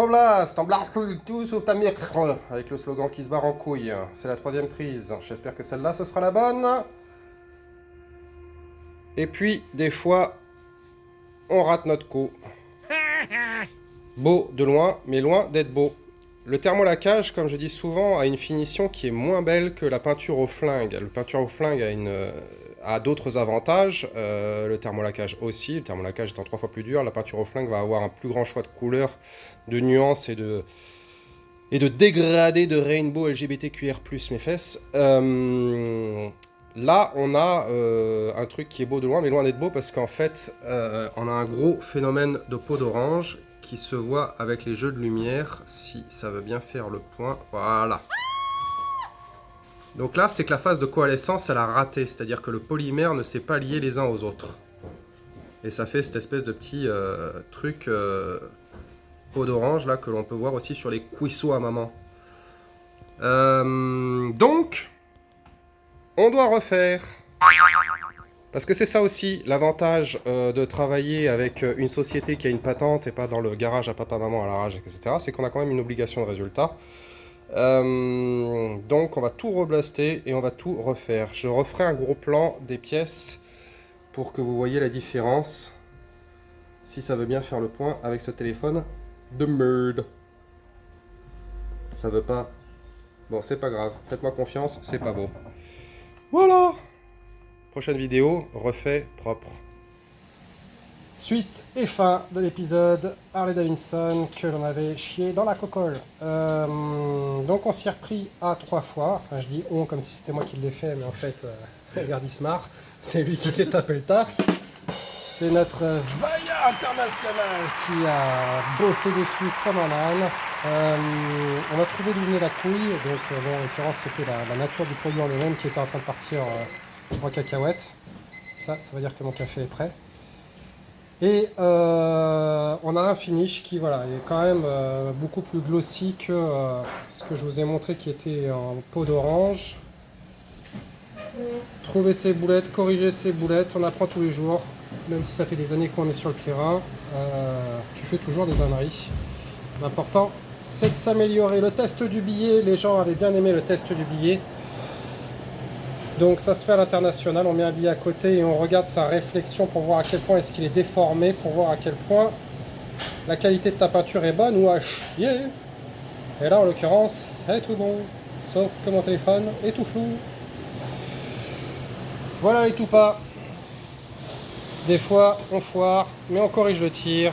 Oblast, en blast tout sauf ta micro, avec le slogan qui se barre en couille. C'est la 3e prise. J'espère que celle-là, ce sera la bonne. Et puis, des fois, on rate notre coup. Beau de loin, mais loin d'être beau. Le thermolacage, comme je dis souvent, a une finition qui est moins belle que la peinture au flingue. La peinture au flingue a d'autres avantages. Le thermolacage aussi. Le thermolacage étant 3 fois plus dur. La peinture au flingue va avoir un plus grand choix de couleurs, de nuances et de dégradés de rainbow LGBTQR+, mes fesses. Là, on a un truc qui est beau de loin, mais loin d'être beau, parce qu'en fait, on a un gros phénomène de peau d'orange qui se voit avec les jeux de lumière, si ça veut bien faire le point. Voilà. Donc là, c'est que la phase de coalescence, elle a raté, c'est-à-dire que le polymère ne s'est pas lié les uns aux autres. Et ça fait cette espèce de petit truc peau d'orange, là, que l'on peut voir aussi sur les cuisseaux à maman. Donc, on doit refaire. Parce que c'est ça aussi, l'avantage de travailler avec une société qui a une patente et pas dans le garage à papa-maman à la rage, etc. C'est qu'on a quand même une obligation de résultat. Donc on va tout reblaster et on va tout refaire. Je referai un gros plan des pièces pour que vous voyez la différence. Si ça veut bien faire le point avec ce téléphone de merde. Ça veut pas. Bon, c'est pas grave. Faites-moi confiance, c'est pas beau. Voilà! Prochaine vidéo, refait propre. Suite et fin de l'épisode Harley Davidson que l'on avait chié dans la cocolle. Donc on s'y est repris à 3 fois. Enfin, je dis on comme si c'était moi qui l'ai fait, mais en fait, regarde Ismar, c'est lui qui s'est tapé le taf. C'est notre vaillant international qui a bossé dessus comme un âne. On a trouvé d'où venait la couille. Donc, bon, en l'occurrence, c'était la nature du produit en lui-même qui était en train de partir en cacahuète. Ça veut dire que mon café est prêt. Et on a un finish qui voilà, est quand même beaucoup plus glossy que ce que je vous ai montré qui était en peau d'orange. Trouver ses boulettes, corriger ses boulettes, on apprend tous les jours. Même si ça fait des années qu'on est sur le terrain, tu fais toujours des âneries. L'important, c'est de s'améliorer. Le test du billet, les gens avaient bien aimé le test du billet. Donc ça se fait à l'international, on met un billet à côté et on regarde sa réflexion pour voir à quel point est-ce qu'il est déformé, pour voir à quel point la qualité de ta peinture est bonne ou à chier. Et là en l'occurrence, c'est tout bon, sauf que mon téléphone est tout flou. Voilà les tout pas. Des fois on foire, mais on corrige le tir.